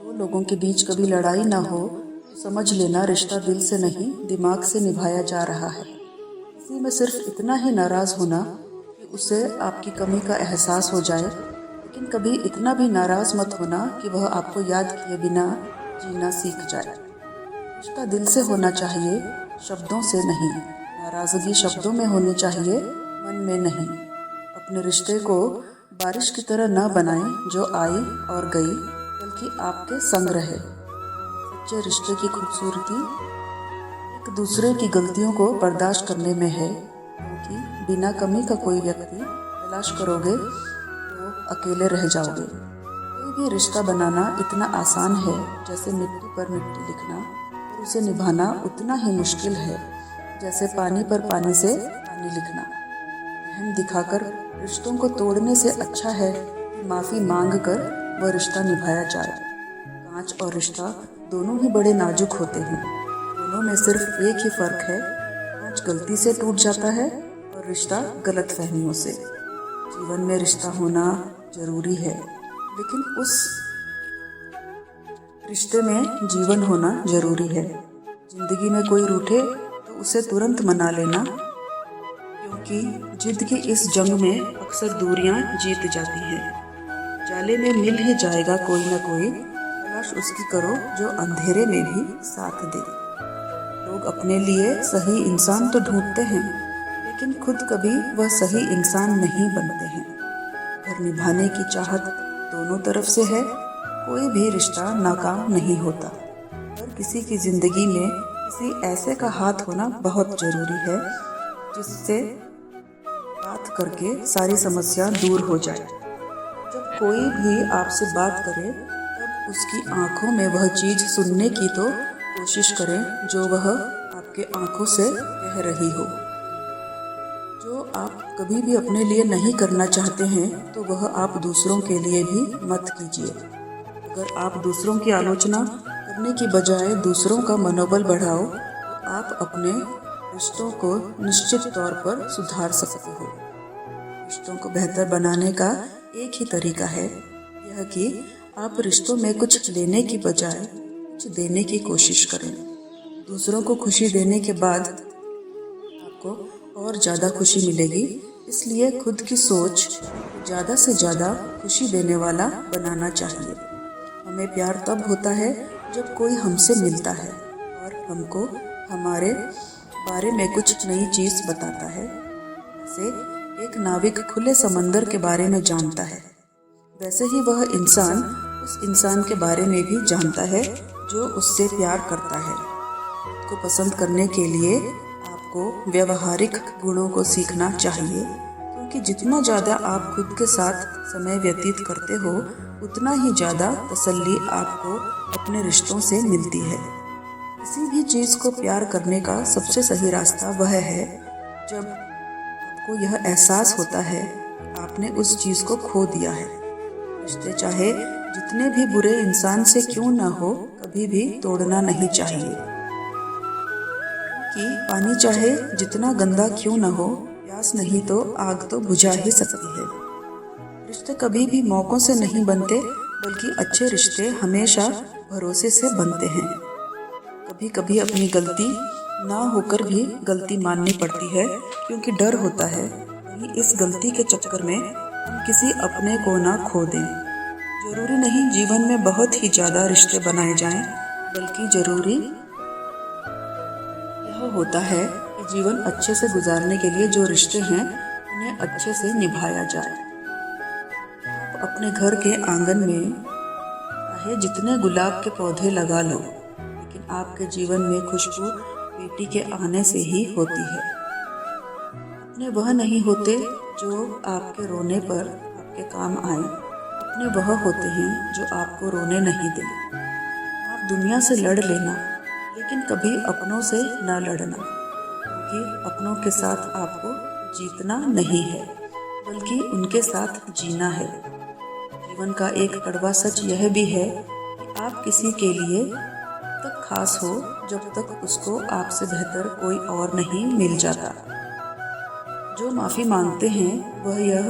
दो लोगों के बीच कभी लड़ाई ना हो तो समझ लेना रिश्ता दिल से नहीं दिमाग से निभाया जा रहा है। किसी में सिर्फ इतना ही नाराज होना कि उसे आपकी कमी का एहसास हो जाए, लेकिन कभी इतना भी नाराज मत होना कि वह आपको याद किए बिना जीना सीख जाए। रिश्ता दिल से होना चाहिए, शब्दों से नहीं। नाराजगी शब्दों में होनी चाहिए, मन में नहीं। अपने रिश्ते को बारिश की तरह न बनाएं जो आई और गई, बल्कि आपके संग रहे। सच्चे रिश्ते की खूबसूरती एक दूसरे की गलतियों को बर्दाश्त करने में है, क्योंकि बिना कमी का कोई व्यक्ति तलाश करोगे तो अकेले रह जाओगे। कोई भी रिश्ता बनाना इतना आसान है जैसे मिट्टी पर मिट्टी लिखना, और उसे निभाना उतना ही मुश्किल है जैसे पानी पर पानी से पानी लिखना। अहम दिखाकर रिश्तों को तोड़ने से अच्छा है कि माफ़ी मांग कर वह रिश्ता निभाया जाए। कांच और रिश्ता दोनों ही बड़े नाजुक होते हैं। दोनों में सिर्फ एक ही फर्क है, कांच गलती से टूट जाता है और रिश्ता गलत फहमियों से। जीवन में रिश्ता होना जरूरी है, लेकिन उस रिश्ते में जीवन होना जरूरी है। जिंदगी में कोई रूठे तो उसे तुरंत मना लेना, क्योंकि जिद की इस जंग में अक्सर दूरियां जीत जाती हैं। जाले में मिल ही जाएगा कोई ना कोई, तलाश उसकी करो जो अंधेरे में भी साथ दे। लोग अपने लिए सही इंसान तो ढूंढते हैं, लेकिन खुद कभी वह सही इंसान नहीं बनते हैं। घर निभाने की चाहत दोनों तरफ से है, कोई भी रिश्ता नाकाम नहीं होता। पर किसी की जिंदगी में किसी ऐसे का हाथ होना बहुत जरूरी है जिससे बात करके सारी समस्या दूर हो जाए। जब कोई भी आपसे बात करे तब उसकी आंखों में वह चीज़ सुनने की तो कोशिश करें जो वह आपके आंखों से कह रही हो। जो आप कभी भी अपने लिए नहीं करना चाहते हैं तो वह आप दूसरों के लिए भी मत कीजिए। अगर आप दूसरों की आलोचना करने की बजाय दूसरों का मनोबल बढ़ाओ तो आप अपने रिश्तों को निश्चित तौर पर सुधार सकते हो। रिश्तों को बेहतर बनाने का एक ही तरीका है, यह कि आप रिश्तों में कुछ लेने की बजाय कुछ देने की कोशिश करें। दूसरों को खुशी देने के बाद आपको और ज़्यादा खुशी मिलेगी, इसलिए खुद की सोच ज़्यादा से ज़्यादा खुशी देने वाला बनाना चाहिए। हमें प्यार तब होता है जब कोई हमसे मिलता है और हमको हमारे बारे में कुछ नई चीज़ बताता है। जैसे एक नाविक खुले समंदर के बारे में जानता है, वैसे ही वह इंसान उस इंसान के बारे में भी जानता है जो उससे प्यार करता है। खुद को पसंद करने के लिए आपको व्यवहारिक गुणों को सीखना चाहिए, क्योंकि जितना ज़्यादा आप खुद के साथ समय व्यतीत करते हो उतना ही ज़्यादा तसल्ली आपको अपने रिश्तों से मिलती है। किसी भी चीज़ को प्यार करने का सबसे सही रास्ता वह है जब आपको यह एहसास होता है कि आपने उस चीज़ को खो दिया है। रिश्ते चाहे जितने भी बुरे इंसान से क्यों ना हो, कभी भी तोड़ना नहीं चाहिए। कि पानी चाहे जितना गंदा क्यों ना हो, प्यास नहीं तो आग तो बुझा ही सकती है। रिश्ते कभी भी मौकों से नहीं बनते, बल्कि अच्छे रिश्ते हमेशा भरोसे से बनते हैं। कभी कभी अपनी गलती ना होकर भी गलती माननी पड़ती है, क्योंकि डर होता है कहीं इस गलती के चक्कर में हम किसी अपने को ना खो दें। जरूरी नहीं जीवन में बहुत ही ज़्यादा रिश्ते बनाए जाएं, बल्कि जरूरी यह होता है कि जीवन अच्छे से गुजारने के लिए जो रिश्ते हैं उन्हें अच्छे से निभाया जाए। आप अपने घर के आंगन में चाहे जितने गुलाब के पौधे लगा लो, लेकिन आपके जीवन में खुशबू बेटी के आने से ही होती है। अपने वह नहीं होते जो आपके रोने पर आपके काम आए, अपने वह होते हैं जो आपको रोने नहीं दें। आप दुनिया से लड़ लेना, लेकिन कभी अपनों से न लड़ना, क्योंकि अपनों के साथ आपको जीतना नहीं है, बल्कि उनके साथ जीना है। जीवन का एक कड़वा सच यह भी है कि आप किसी के लिए तक खास हो जब तक उसको आपसे बेहतर कोई और नहीं मिल जाता। जो माफ़ी मांगते हैं वह यह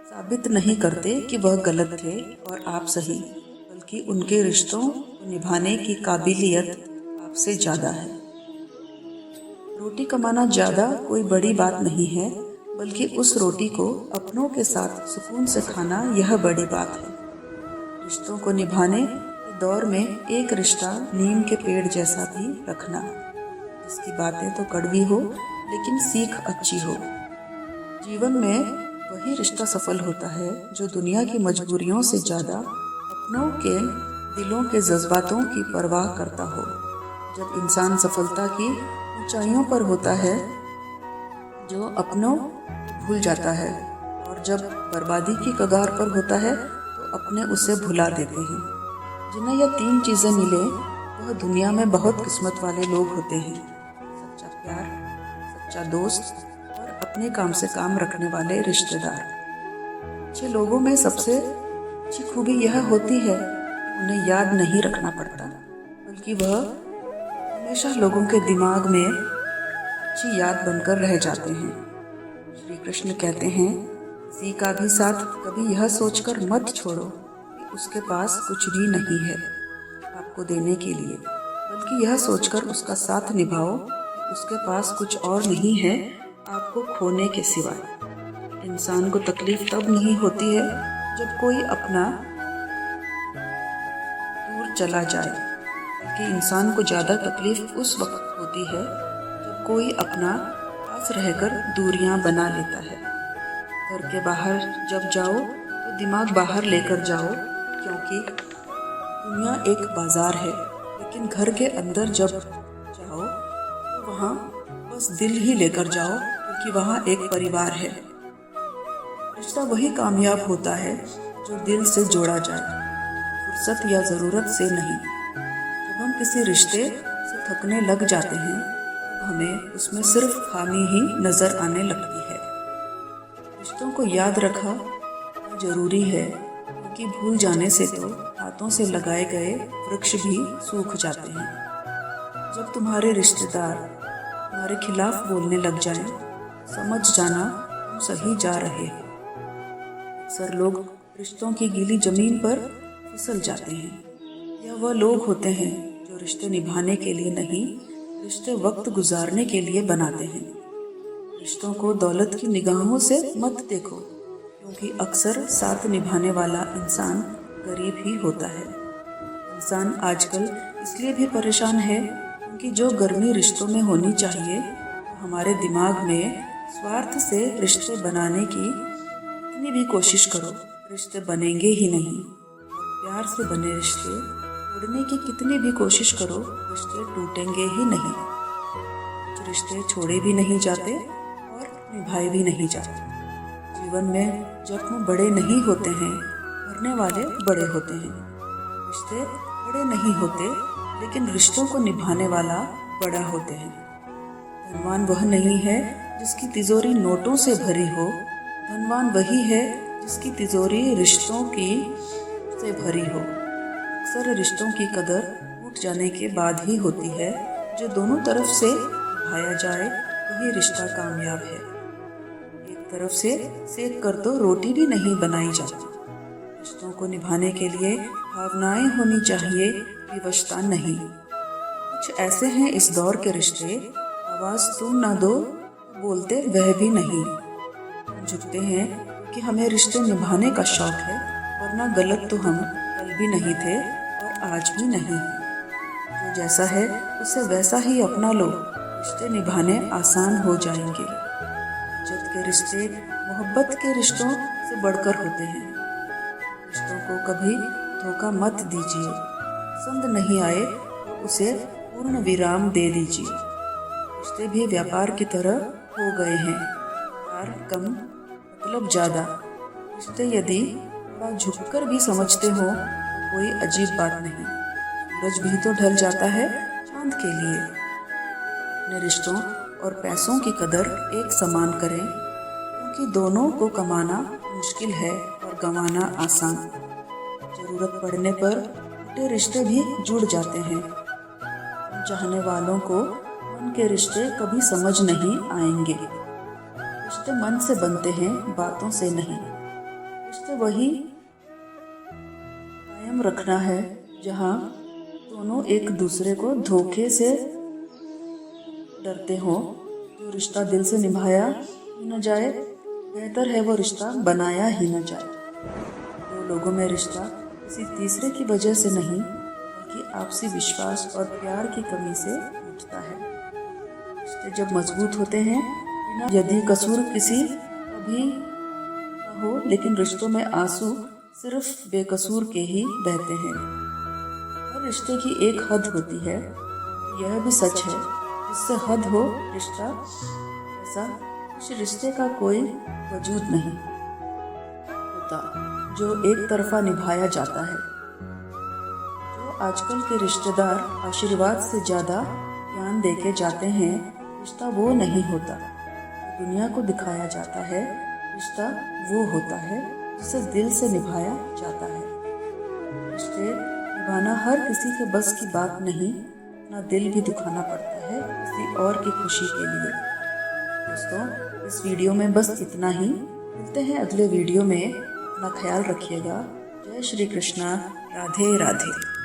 साबित नहीं करते कि वह गलत थे और आप सही, बल्कि बल्कि उनके रिश्तों को निभाने की काबिलियत आपसे ज़्यादा है। रोटी कमाना ज़्यादा कोई बड़ी बात नहीं है, बल्कि उस रोटी को अपनों के साथ सुकून से खाना यह बड़ी बात है। रिश्तों को निभाने के दौर में एक रिश्ता नीम के पेड़ जैसा भी रखना, जिसकी बातें तो कड़वी हो लेकिन सीख अच्छी हो। जीवन में वही रिश्ता सफल होता है जो दुनिया की मजबूरियों से ज़्यादा अपनों के दिलों के जज्बातों की परवाह करता हो। जब इंसान सफलता की ऊंचाइयों पर होता है जो अपनों भूल जाता है, और जब बर्बादी की कगार पर होता है तो अपने उसे भुला देते हैं। जिन्हें यह तीन चीज़ें मिले वह दुनिया में बहुत किस्मत वाले लोग होते हैं। सच्चा प्यार, सच्चा दोस्त और अपने काम से काम रखने वाले रिश्तेदार। अच्छे लोगों में सबसे अच्छी खूबी यह होती है कि उन्हें याद नहीं रखना पड़ता, बल्कि वह हमेशा लोगों के दिमाग में अच्छी याद बनकर रह जाते हैं। श्री कृष्ण कहते हैं, किसी का भी साथ कभी यह सोचकर मत छोड़ो कि उसके पास कुछ भी नहीं है आपको देने के लिए, बल्कि यह सोचकर उसका साथ निभाओ कि उसके पास कुछ और नहीं है आपको खोने के सिवाय। इंसान को तकलीफ तब नहीं होती है जब कोई अपना दूर चला जाए, बल्कि इंसान को ज़्यादा तकलीफ उस वक्त होती है जब कोई अपना पास रहकर दूरियां बना लेता है। घर के बाहर जब जाओ तो दिमाग बाहर लेकर जाओ, क्योंकि दुनिया एक बाजार है, लेकिन घर के अंदर जब जाओ तो वहाँ बस दिल ही लेकर जाओ, क्योंकि वहाँ एक परिवार है। रिश्ता वही कामयाब होता है जो दिल से जोड़ा जाए, फुर्सत या ज़रूरत से नहीं। जब हम किसी रिश्ते से थकने लग जाते हैं तो हमें उसमें सिर्फ खामी ही नज़र आने लगती है। रिश्तों को याद रखा जरूरी है, क्योंकि भूल जाने से तो हाथों से लगाए गए वृक्ष भी सूख जाते हैं। जब तुम्हारे रिश्तेदार तुम्हारे खिलाफ बोलने लग जाएं, समझ जाना तुम सही जा रहे हो। अक्सर लोग रिश्तों की गीली जमीन पर फिसल जाते हैं। यह वह लोग होते हैं जो रिश्ते निभाने के लिए नहीं, रिश्ते वक्त गुजारने के लिए बनाते हैं। रिश्तों को दौलत की निगाहों से मत देखो, क्योंकि अक्सर साथ निभाने वाला इंसान गरीब ही होता है। इंसान आजकल इसलिए भी परेशान है क्योंकि जो गर्मी रिश्तों में होनी चाहिए, हमारे दिमाग में स्वार्थ से रिश्ते बनाने की कितनी भी कोशिश करो, रिश्ते बनेंगे ही नहीं। प्यार से बने रिश्ते तोड़ने की कितनी भी कोशिश करो, रिश्ते टूटेंगे ही नहीं। कुछ रिश्ते छोड़े भी नहीं जाते और निभाए भी नहीं जाते। जीवन में जख्म बड़े नहीं होते हैं, भरने वाले बड़े होते हैं। रिश्ते बड़े नहीं होते, लेकिन रिश्तों को निभाने वाला बड़ा होते हैं। धनवान वह नहीं है जिसकी तिजोरी नोटों से भरी हो, धनवान वही है जिसकी तिजोरी रिश्तों की से भरी हो। अक्सर रिश्तों की कदर टूट जाने के बाद ही होती है। जो दोनों तरफ से निभाया जाए वही रिश्ता कामयाब है। एक तरफ से सेक कर तो रोटी भी नहीं बनाई जाती। रिश्तों को निभाने के लिए भावनाएं होनी चाहिए, विवशता नहीं। कुछ ऐसे हैं इस दौर के रिश्ते, आवाज़ तुम ना दो बोलते वह भी नहीं। हम झुकते हैं कि हमें रिश्ते निभाने का शौक है, वरना गलत तो हम कल भी नहीं थे और आज भी नहीं हैं। जो जैसा है उसे वैसा ही अपना लो, रिश्ते निभाने आसान हो जाएंगे। इज्जत के रिश्ते मोहब्बत के रिश्तों से बढ़कर होते हैं। रिश्तों को कभी धोखा मत दीजिए। पसंद नहीं आए तो उसे पूर्ण विराम दे दीजिए। रिश्ते भी व्यापार की तरह हो गए हैं, प्यार कम मतलब ज़्यादा। रिश्ते यदि थोड़ा झुककर भी समझते हो तो कोई अजीब बात नहीं। सूरज भी तो ढल जाता है चांद के लिए। अपने रिश्तों और पैसों की कदर एक समान करें, क्योंकि दोनों को कमाना मुश्किल है और गंवाना आसान। ज़रूरत पड़ने पर टूटे रिश्ते भी जुड़ जाते हैं। चाहने वालों को मन के रिश्ते कभी समझ नहीं आएंगे। रिश्ते मन से बनते हैं, बातों से नहीं। रिश्ते वही कायम कदम रखना है जहाँ दोनों एक दूसरे को धोखे से डरते हो। जो रिश्ता दिल से निभाया ही न जाए, बेहतर है वो रिश्ता बनाया ही न जाए। दो लोगों में रिश्ता किसी तीसरे की वजह से नहीं, बल्कि आपसी विश्वास और प्यार की कमी से टूटता है। रिश्ते जब मजबूत होते हैं, यदि कसूर किसी का भी न हो, लेकिन रिश्तों में आंसू सिर्फ बेकसूर के ही बहते हैं। हर रिश्ते की एक हद होती है, यह भी सच है। जिससे हद हो रिश्ता, ऐसा उस रिश्ते का कोई वजूद नहीं होता जो एक तरफा निभाया जाता है। जो आजकल के रिश्तेदार आशीर्वाद से ज़्यादा ज्ञान देके जाते हैं, रिश्ता वो नहीं होता जो दुनिया को दिखाया जाता है। रिश्ता वो होता है जिसे दिल से निभाया जाता है। रिश्ते निभाना हर किसी के बस की बात नहीं, अपना दिल भी दुखाना पड़ता है किसी और की खुशी के लिए। दोस्तों, इस वीडियो में बस इतना ही। मिलते हैं अगले वीडियो में। अपना ख्याल रखिएगा। जय श्री कृष्णा। राधे राधे।